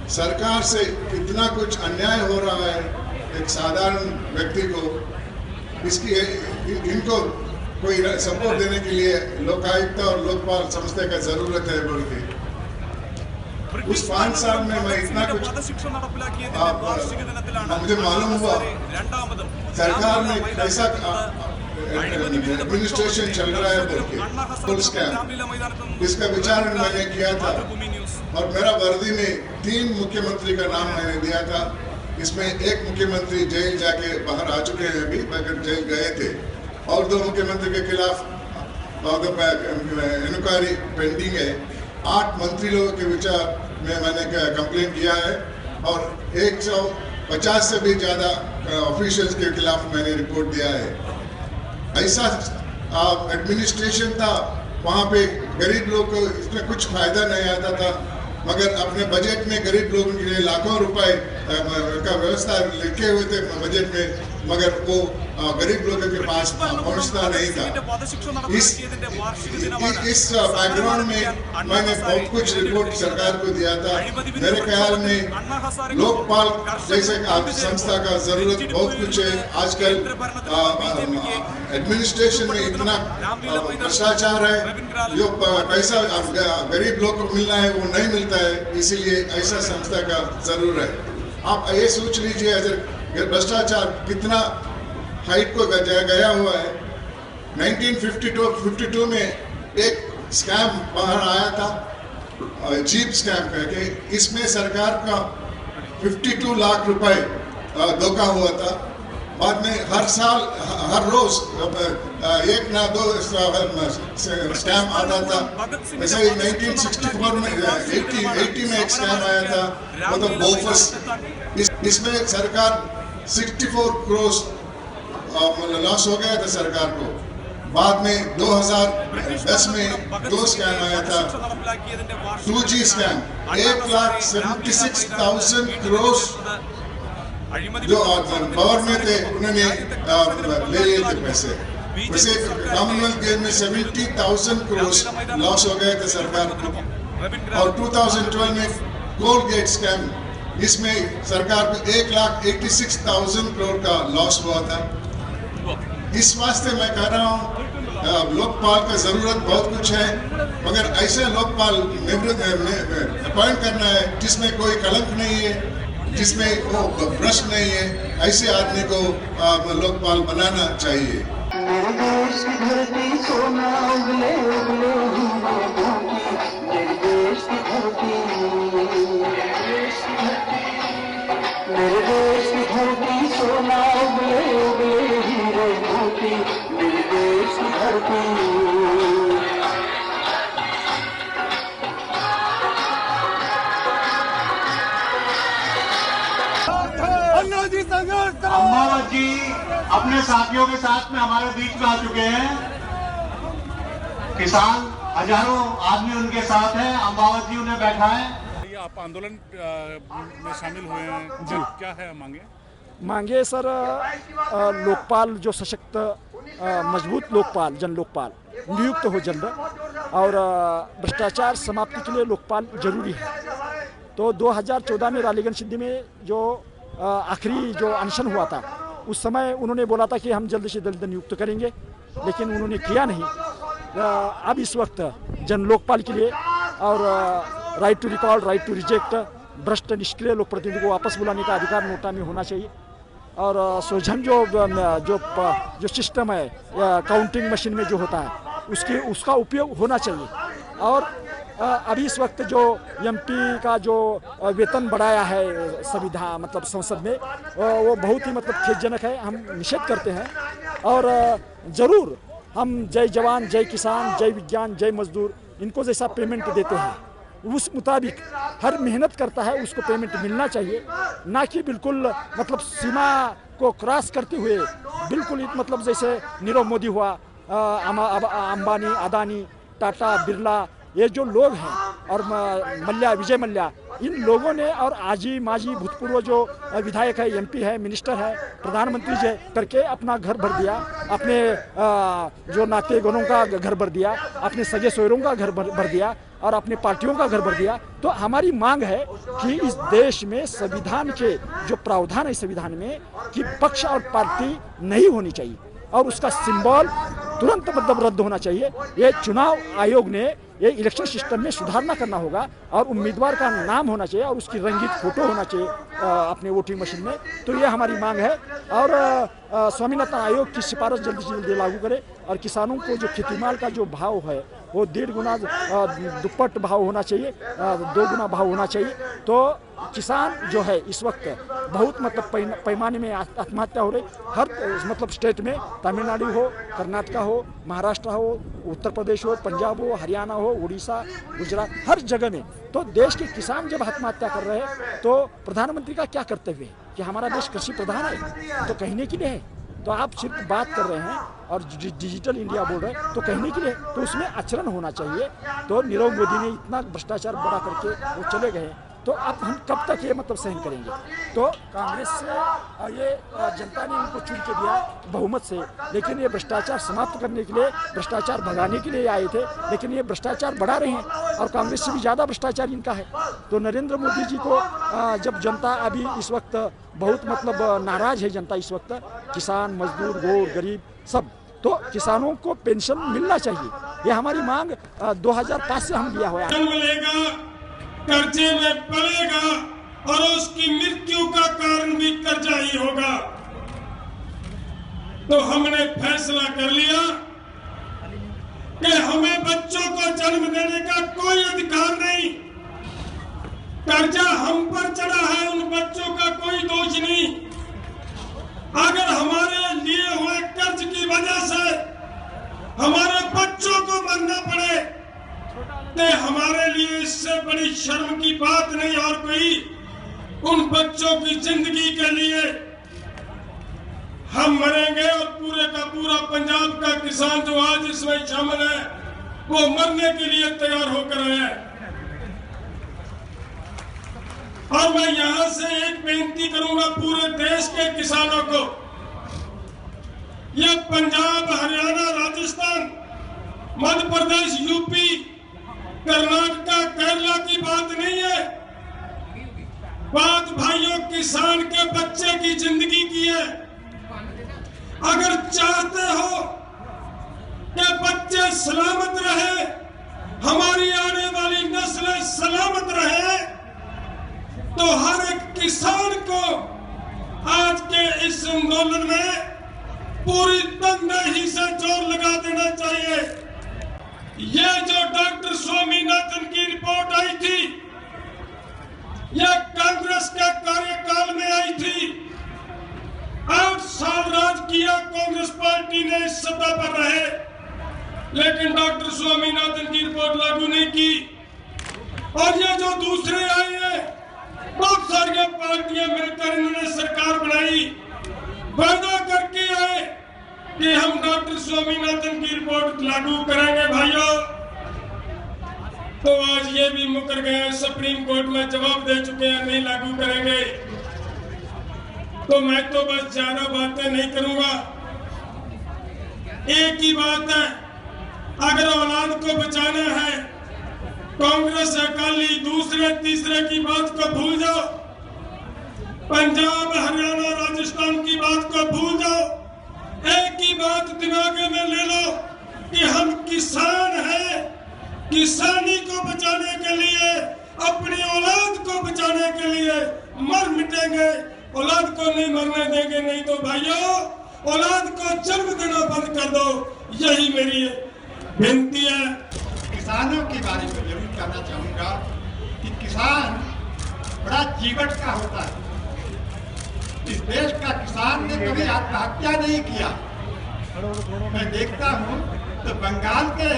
सरकार से इतना कुछ अन्याय हो रहा है एक साधारण व्यक्ति को, इसकी इनको कोई सपोर्ट देने के लिए लोकायुक्त और लोकपाल संस्था का जरूरत है बोल के उस 5 साल में मैं इतना कुछ मुझे मालूम हुआ सरकार में कैसा एडमिनिस्ट्रेशन चल रहा है बोल के फुल स्कैम इसका विचार मैंने किया था और मेरा वर्दी में 3 मुख्यमंत्री का नाम मैंने दिया था। इसमें एक मुख्यमंत्री जेल जाके बाहर आ चुके हैं अभी, मगर जेल गए थे, और 2 मुख्यमंत्री के खिलाफ इंक्वायरी पेंडिंग है। 8 मंत्री लोगों के विचार में मैंने कंप्लेंट किया है और 150 से भी ज़्यादा ऑफिशियल्स के खिलाफ मैंने रिपोर्ट दिया है। ऐसा एडमिनिस्ट्रेशन था, वहाँ पे गरीब लोग को इसमें कुछ फायदा नहीं आता था, मगर अपने बजट में गरीब लोगों के लिए लाखों रुपए का व्यवस्था लिखे हुए थे बजट में, मगर वो गरीब लोगों के पास पहुंचता नहीं था। इस बैकग्राउंड में मैंने बहुत कुछ रिपोर्ट सरकार को दिया था। मेरे ख्याल में लोकपाल जैसे संस्था का जरूरत बहुत कुछ है। आजकल एडमिनिस्ट्रेशन में इतना भ्रष्टाचार है, जो पैसा गरीब लोग को मिलना है वो नहीं मिलता है, इसीलिए ऐसा संस्था का जरूर है। आप ये सोच लीजिए अगर भ्रष्टाचार कितना हाइट को गया हुआ है। 1952 में एक स्कैम बाहर आया था, जीप स्कैम करके, इसमें सरकार का 52 लाख रुपए धोखा हुआ था। बाद में हर साल हर रोज 1 ना 2 स्कैम आता था। वैसे ही 1964 में 80 में एक स्कैम आया था, वो तो बोफस, इसमें सरकार 64 करोड़ लॉस हो गया था सरकार को। बाद में 2010 में 2 स्कैम आया था, 2G स्कैम, 1,76,000 करोड़ जो पावर में थे उन्होंने ले लिए थे पैसे। वैसे कॉमनवेल्थ गेम में 70,000 करोड़ लॉस हो गए थे सरकार को। और 2012 में कोलगेट स्कैम, इसमें सरकार को 1,86,000 करोड़ का लॉस हुआ था। इस वास्ते मैं कह रहा हूँ लोकपाल का जरूरत बहुत कुछ है, मगर ऐसे लोकपाल अपॉइंट करना है जिसमें कोई कलंक नहीं है, जिसमें वो भ्रष्ट नहीं है, ऐसे आदमी को लोकपाल बनाना चाहिए। मेरे देश की धरती सोना उगले उगले मेरे देश की धरती, मेरे देश की धरती सोना उगले उगले हीरे मोती, मेरे देश की धरती। अम्बावत जी अपने साथियों के साथ में हमारे बीच में आ चुके हैं। किसान हजारों आदमी उनके साथ हैं, अम्बावत जी उन्हें बैठा है। आप आंदोलन में शामिल हुए हैं जी, क्या है मांगे सर? लोकपाल जो सशक्त मजबूत लोकपाल, जन लोकपाल नियुक्त हो जल्द, और भ्रष्टाचार समाप्ति के लिए लोकपाल जरूरी है। तो 2014 में रालीगंज सिद्धि में जो आखिरी जो अनशन हुआ था, उस समय उन्होंने बोला था कि हम जल्द से जल्द नियुक्त करेंगे, लेकिन उन्होंने किया नहीं। अब इस वक्त जन लोकपाल के लिए और right to recall, right to reject, भ्रष्ट निष्क्रिय लोक प्रतिनिधि को वापस बुलाने का अधिकार नोटा में होना चाहिए। और सोझम जो सिस्टम है काउंटिंग मशीन में जो होता है उसका उपयोग होना चाहिए। और अभी इस वक्त जो एमपी का जो वेतन बढ़ाया है संविधान मतलब संसद में, वो बहुत ही मतलब खेदजनक है, हम निषेध करते हैं। और ज़रूर हम जय जवान, जय किसान, जय विज्ञान, जय मजदूर, इनको जैसा पेमेंट देते हैं उस मुताबिक हर मेहनत करता है उसको पेमेंट मिलना चाहिए, ना कि बिल्कुल मतलब सीमा को क्रॉस करते हुए बिल्कुल मतलब जैसे नीरव मोदी हुआ, अंबानी, अदानी, टाटा, बिरला, ये जो लोग हैं और मल्ल्या, विजय मल्ल्या, इन लोगों ने और आजी माजी भूतपूर्व जो विधायक है, MP है, मिनिस्टर है, प्रधानमंत्री जी करके अपना घर भर दिया, अपने जो नाते गनों का घर भर दिया, अपने सगे सोयरों का घर भर दिया और अपने पार्टियों का घर भर दिया। तो हमारी मांग है कि इस देश में संविधान के जो प्रावधान है संविधान में कि पक्ष और पार्टी नहीं होनी चाहिए और उसका सिंबल तुरंत मतलब रद्द होना चाहिए। ये चुनाव आयोग ने ये इलेक्शन सिस्टम में सुधारना करना होगा और उम्मीदवार का नाम होना चाहिए और उसकी रंगीत फोटो होना चाहिए अपने वोटिंग मशीन में। तो ये हमारी मांग है और स्वामीनाथन आयोग की सिफारिश जल्दी से जल्दी लागू करे और किसानों को जो खेती माल का जो भाव है वो 1.5 गुना दुप्पट भाव होना चाहिए, 2 गुना भाव होना चाहिए। तो किसान जो है इस वक्त बहुत मतलब पैमाने में आत्महत्या हो रही, हर मतलब स्टेट में, तमिलनाडु हो, कर्नाटक हो, महाराष्ट्र हो, उत्तर प्रदेश हो, पंजाब हो, हरियाणा हो, उड़ीसा, गुजरात, हर जगह में। तो देश के किसान जब आत्महत्या कर रहे हैं तो प्रधानमंत्री का क्या कर्तव्य है कि हमारा देश कृषि प्रधान है तो कहने के लिए है। तो आप सिर्फ बात कर रहे हैं और डिजिटल इंडिया बोल रहे हैं तो कहने के लिए, तो उसमें आचरण होना चाहिए। तो नीरव मोदी ने इतना भ्रष्टाचार बड़ा करके वो चले गए, तो अब हम कब तक ये मतलब सहन करेंगे। तो कांग्रेस से ये जनता ने उनको चुन के दिया बहुमत से, लेकिन ये भ्रष्टाचार समाप्त करने के लिए, भ्रष्टाचार भगाने के लिए आए थे, लेकिन ये भ्रष्टाचार बढ़ा रहे हैं और कांग्रेस से भी ज़्यादा भ्रष्टाचार इनका है। तो नरेंद्र मोदी जी को जब जनता अभी इस वक्त बहुत मतलब नाराज है जनता इस वक्त, किसान, मजदूर, गोर, गरीब सब, तो किसानों को पेंशन मिलना चाहिए। ये हमारी मांग 2005 से हम लिया हुआ है। कर्जे में पड़ेगा और उसकी मृत्यु का कारण भी कर्जा ही होगा। तो हमने फैसला कर लिया कि हमें बच्चों को जन्म देने का कोई अधिकार नहीं। कर्जा हम पर चढ़ा है, उन बच्चों का कोई दोष नहीं। अगर हमारे लिए हुए कर्ज की वजह से हमारे बच्चों को मरना पड़े तो हमारे लिए इससे बड़ी शर्म की बात नहीं और कोई। उन बच्चों की जिंदगी के लिए हम मरेंगे और पूरे का पूरा पंजाब का किसान जो आज इसमें शामिल है वो मरने के लिए तैयार होकर है। और मैं यहां से एक बेनती करूंगा पूरे देश के किसानों को, यह पंजाब, हरियाणा, राजस्थान, मध्य प्रदेश, यूपी, कर्नाटक, केरला की बात नहीं है। बात भाइयों किसान के बच्चे की जिंदगी की है। अगर चाहते हो कि बच्चे सलामत रहे, हमारी आने वाली नस्लें सलामत रहे, तो हर एक किसान को आज के इस आंदोलन में पूरी तनदेही से जोर लगा देना चाहिए। ये जो डॉक्टर स्वामीनाथन की रिपोर्ट आई थी, यह कांग्रेस के कार्यकाल में आई थी। 8 साल राज किया कांग्रेस पार्टी ने इस सत्ता पर रहे, लेकिन डॉक्टर स्वामीनाथन की रिपोर्ट लागू नहीं की। और ये जो दूसरे आए हैं, बहुत सारी पार्टियां मिलकर इन्होंने सरकार बनाई, वादा करके आए कि हम डॉक्टर स्वामीनाथन की रिपोर्ट लागू करेंगे भाइयों। तो आज ये भी मुकर गए, सुप्रीम कोर्ट में जवाब दे चुके हैं नहीं लागू करेंगे। तो मैं तो बस ज्यादा बातें नहीं करूंगा, एक ही बात है, अगर औलाद को बचाना है, कांग्रेस, अकाली, दूसरे तीसरे की बात को भूल जाओ, पंजाब, हरियाणा, राजस्थान की बात को भूल जाओ। एक ही बात दिमाग में ले लो कि हम किसान हैं, किसानी को बचाने के लिए, अपनी औलाद को बचाने के लिए मर मिटेंगे, औलाद को नहीं मरने देंगे। नहीं तो भाइयों, औलाद को जन्म देना बंद कर दो, यही मेरी विनती है। किसानों के बारे में जरूर कहना चाहूंगा कि किसान बड़ा जीवट का होता है। इस देश का किसान ने कभी आत्महत्या नहीं किया। मैं देखता हूँ तो बंगाल के